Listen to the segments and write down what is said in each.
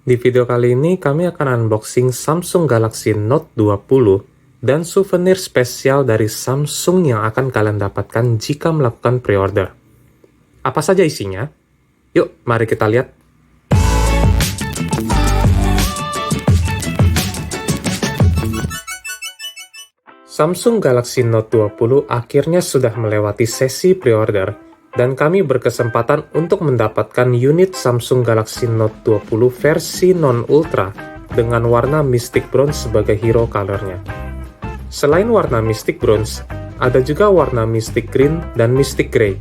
Di video kali ini kami akan unboxing Samsung Galaxy Note 20 dan souvenir spesial dari Samsung yang akan kalian dapatkan jika melakukan pre-order. Apa saja isinya? Yuk, mari kita lihat. Samsung Galaxy Note 20 akhirnya sudah melewati sesi pre-order, dan kami berkesempatan untuk mendapatkan unit Samsung Galaxy Note 20 versi non-ultra dengan warna Mystic Bronze sebagai hero color-nya. Selain warna Mystic Bronze, ada juga warna Mystic Green dan Mystic Grey.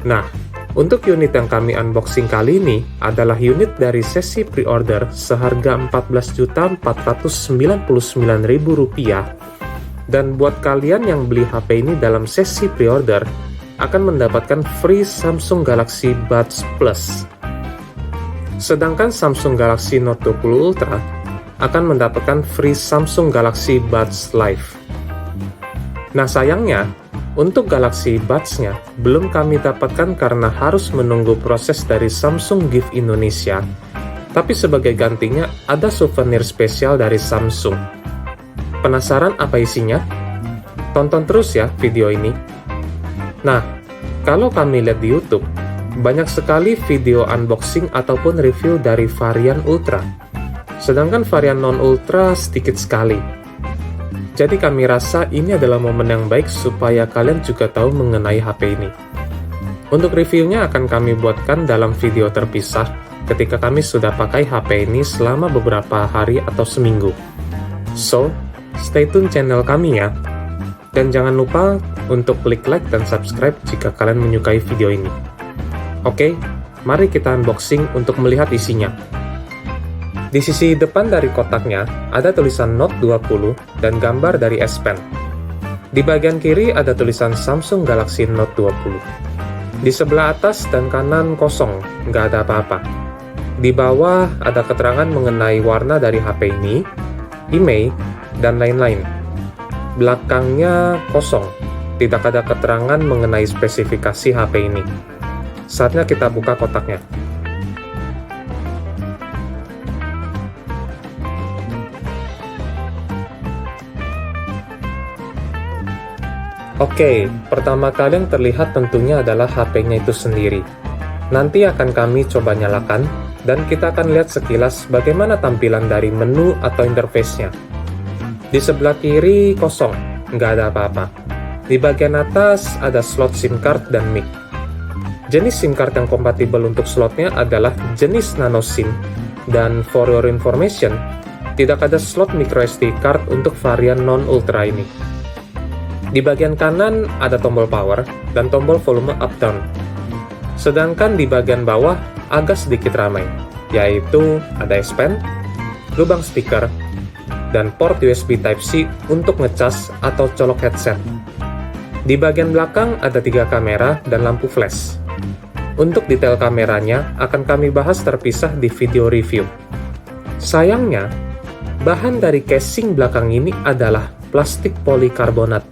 Nah, untuk unit yang kami unboxing kali ini adalah unit dari sesi pre-order seharga Rp14.499.000. Dan buat kalian yang beli HP ini dalam sesi pre-order, akan mendapatkan free Samsung Galaxy Buds Plus. Sedangkan Samsung Galaxy Note 20 Ultra akan mendapatkan free Samsung Galaxy Buds Live. Nah sayangnya, untuk Galaxy Buds-nya belum kami dapatkan karena harus menunggu proses dari Samsung Gift Indonesia. Tapi sebagai gantinya ada souvenir spesial dari Samsung. Penasaran apa isinya? Tonton terus ya video ini. Nah, kalau kami lihat di YouTube, banyak sekali video unboxing ataupun review dari varian Ultra. Sedangkan varian non-Ultra sedikit sekali. Jadi kami rasa ini adalah momen yang baik supaya kalian juga tahu mengenai HP ini. Untuk reviewnya akan kami buatkan dalam video terpisah ketika kami sudah pakai HP ini selama beberapa hari atau seminggu. So, stay tune channel kami ya. Dan jangan lupa untuk klik like dan subscribe jika kalian menyukai video ini. Oke, mari kita unboxing untuk melihat isinya. Di sisi depan dari kotaknya, ada tulisan Note 20 dan gambar dari S Pen. Di bagian kiri ada tulisan Samsung Galaxy Note 20. Di sebelah atas dan kanan kosong, nggak ada apa-apa. Di bawah ada keterangan mengenai warna dari HP ini, email, dan lain-lain. Belakangnya kosong, tidak ada keterangan mengenai spesifikasi HP ini. Saatnya kita buka kotaknya. Oke, pertama kali yang terlihat tentunya adalah HP-nya itu sendiri. Nanti akan kami coba nyalakan, dan kita akan lihat sekilas bagaimana tampilan dari menu atau interface-nya. Di sebelah kiri kosong, nggak ada apa-apa. Di bagian atas ada slot SIM card dan mic. Jenis SIM card yang kompatibel untuk slotnya adalah jenis nano SIM. Dan for your information, tidak ada slot microSD card untuk varian non-ultra ini. Di bagian kanan ada tombol power dan tombol volume up-down. Sedangkan di bagian bawah agak sedikit ramai, yaitu ada S Pen, lubang speaker, dan port USB Type-C untuk ngecas atau colok headset. Di bagian belakang ada 3 kamera dan lampu flash. Untuk detail kameranya akan kami bahas terpisah di video review. Sayangnya, bahan dari casing belakang ini adalah plastik polikarbonat,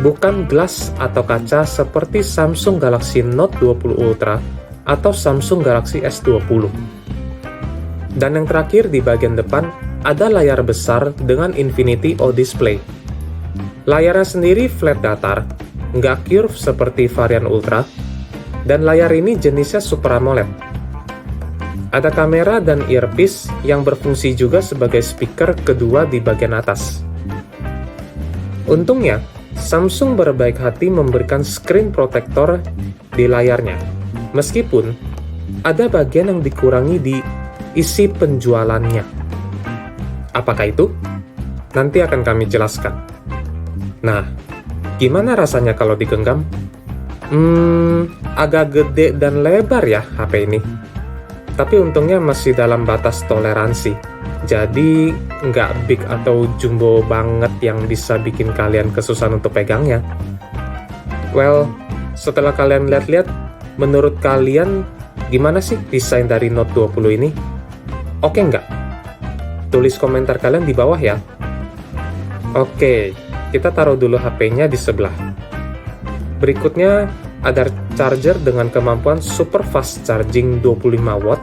bukan gelas atau kaca seperti Samsung Galaxy Note 20 Ultra atau Samsung Galaxy S20. Dan yang terakhir di bagian depan, ada layar besar dengan Infinity O Display. Layarnya sendiri flat datar, nggak curve seperti varian Ultra, dan layar ini jenisnya Super AMOLED. Ada kamera dan earpiece yang berfungsi juga sebagai speaker kedua di bagian atas. Untungnya, Samsung berbaik hati memberikan screen protector di layarnya, meskipun ada bagian yang dikurangi di isi penjualannya. Apakah itu? Nanti akan kami jelaskan. Nah, gimana rasanya kalau digenggam? Agak gede dan lebar ya HP ini. Tapi untungnya masih dalam batas toleransi. Jadi, nggak big atau jumbo banget yang bisa bikin kalian kesusahan untuk pegangnya. Well, setelah kalian lihat-lihat, menurut kalian gimana sih desain dari Note 20 ini? Oke nggak? Tulis komentar kalian di bawah ya. Oke, kita taruh dulu HP-nya di sebelah. Berikutnya ada charger dengan kemampuan super fast charging 25 watt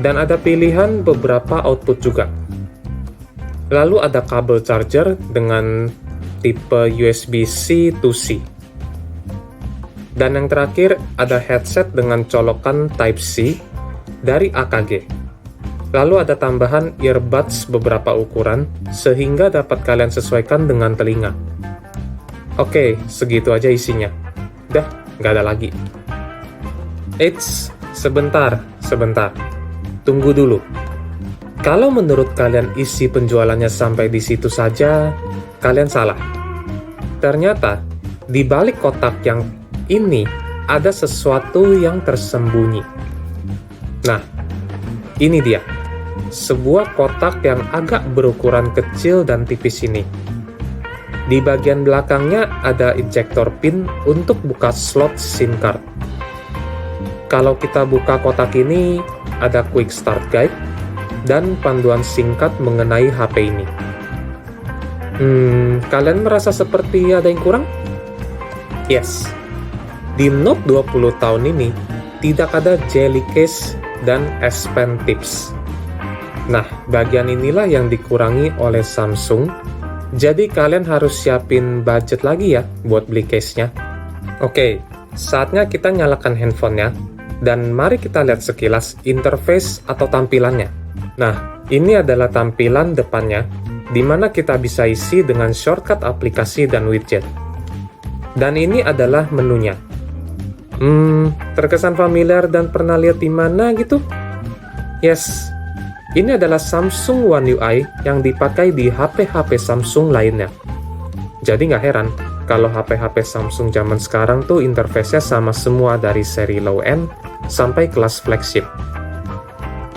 Dan ada pilihan beberapa output juga. Lalu ada kabel charger dengan tipe USB-C to C. Dan yang terakhir ada headset dengan colokan Type-C dari AKG. Lalu ada tambahan earbuds beberapa ukuran sehingga dapat kalian sesuaikan dengan telinga. Oke, segitu aja isinya. Dah, nggak ada lagi. Eits, sebentar. Tunggu dulu. Kalau menurut kalian isi penjualannya sampai di situ saja, kalian salah. Ternyata, di balik kotak yang ini ada sesuatu yang tersembunyi. Nah, ini dia. Sebuah kotak yang agak berukuran kecil dan tipis ini. Di bagian belakangnya ada ejector pin untuk buka slot SIM card. Kalau kita buka kotak ini, ada quick start guide dan panduan singkat mengenai HP ini. Kalian merasa seperti ada yang kurang? Yes. Di Note 20 tahun ini, tidak ada jelly case dan S Pen tips. Nah, bagian inilah yang dikurangi oleh Samsung. Jadi kalian harus siapin budget lagi ya buat beli case-nya. Oke, saatnya kita nyalakan handphonenya. Dan mari kita lihat sekilas interface atau tampilannya. Nah, ini adalah tampilan depannya, di mana kita bisa isi dengan shortcut aplikasi dan widget. Dan ini adalah menunya. Terkesan familiar dan pernah lihat di mana gitu? Yes, ini adalah Samsung One UI yang dipakai di HP-HP Samsung lainnya. Jadi nggak heran kalau HP-HP Samsung zaman sekarang tuh interface-nya sama semua dari seri low-end sampai kelas flagship.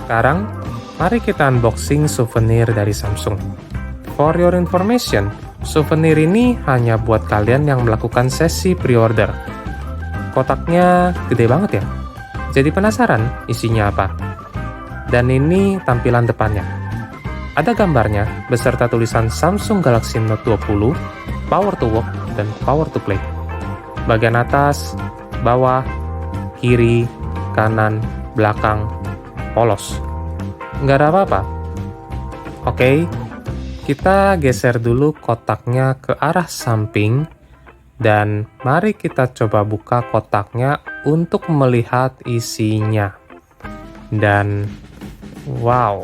Sekarang, mari kita unboxing souvenir dari Samsung. For your information, souvenir ini hanya buat kalian yang melakukan sesi pre-order. Kotaknya gede banget ya? Jadi penasaran isinya apa? Dan ini tampilan depannya. Ada gambarnya beserta tulisan Samsung Galaxy Note 20, Power to Work, dan Power to Play. Bagian atas, bawah, kiri, kanan, belakang, polos. Nggak ada apa-apa. Oke, kita geser dulu kotaknya ke arah samping, dan mari kita coba buka kotaknya untuk melihat isinya. Dan, wow,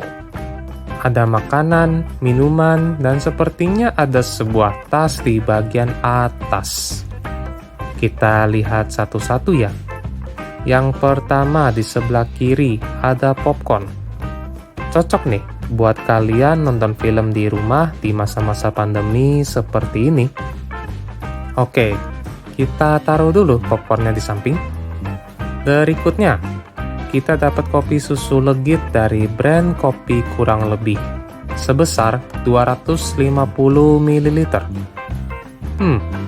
ada makanan, minuman, dan sepertinya ada sebuah tas di bagian atas. Kita lihat satu-satu ya. Yang pertama di sebelah kiri ada popcorn. Cocok nih buat kalian nonton film di rumah di masa-masa pandemi seperti ini. Oke, kita taruh dulu popcornnya di samping. Berikutnya, kita dapat kopi susu legit dari brand kopi kurang lebih sebesar 250 ml.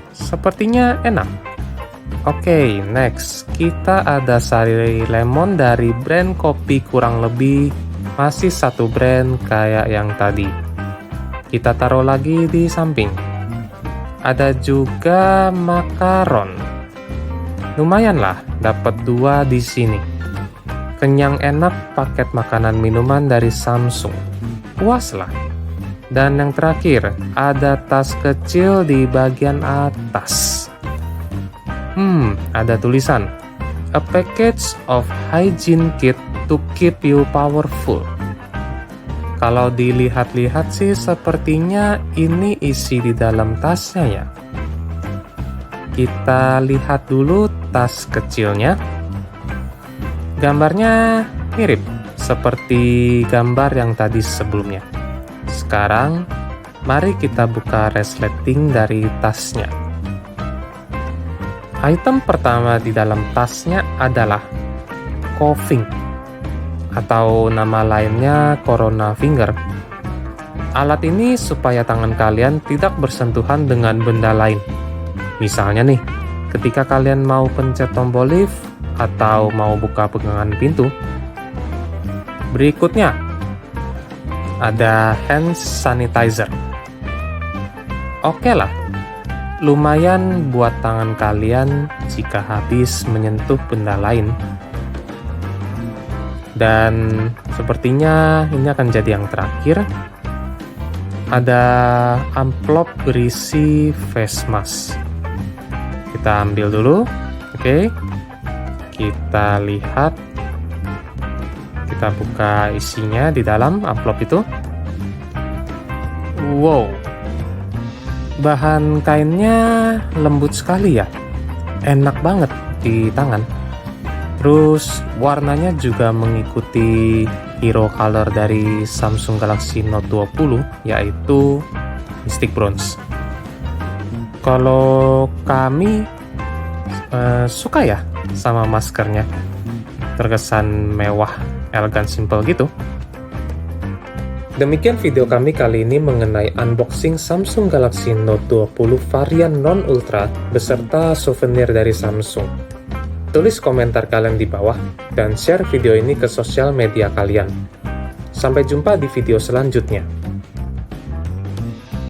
Sepertinya enak. Oke, next, kita ada sari lemon dari brand kopi kurang lebih masih satu brand kayak yang tadi. Kita taruh lagi di samping. Ada juga makaron. Lumayan lah, dapat 2 di sini. Kenyang enak paket makanan minuman dari Samsung. Puas lah. Dan yang terakhir, ada tas kecil di bagian atas. Ada tulisan, a package of hygiene kit to keep you powerful. Kalau dilihat-lihat sih sepertinya ini isi di dalam tasnya ya. Kita lihat dulu tas kecilnya. Gambarnya mirip seperti gambar yang tadi sebelumnya. Sekarang, mari kita buka resleting dari tasnya. Item pertama di dalam tasnya adalah Coughing, atau nama lainnya Corona Finger. Alat ini supaya tangan kalian tidak bersentuhan dengan benda lain. Misalnya nih, ketika kalian mau pencet tombol lift atau mau buka pegangan pintu. Berikutnya, ada hand sanitizer. Oke lah, lumayan buat tangan kalian jika habis menyentuh benda lain. Dan Sepertinya ini akan jadi yang terakhir. Ada amplop berisi face mask. Kita ambil dulu. Oke. Kita lihat. Kita buka isinya di dalam amplop itu. Wow. Bahan kainnya lembut sekali ya. Enak banget di tangan. Terus warnanya juga mengikuti hero color dari Samsung Galaxy Note 20, yaitu Mystic Bronze. Kalau kami suka ya sama maskernya, terkesan mewah, elegan, simple gitu. Demikian video kami kali ini mengenai unboxing Samsung Galaxy Note 20 varian non-ultra beserta souvenir dari Samsung. Tulis komentar kalian di bawah dan share video ini ke sosial media kalian. Sampai jumpa di video selanjutnya.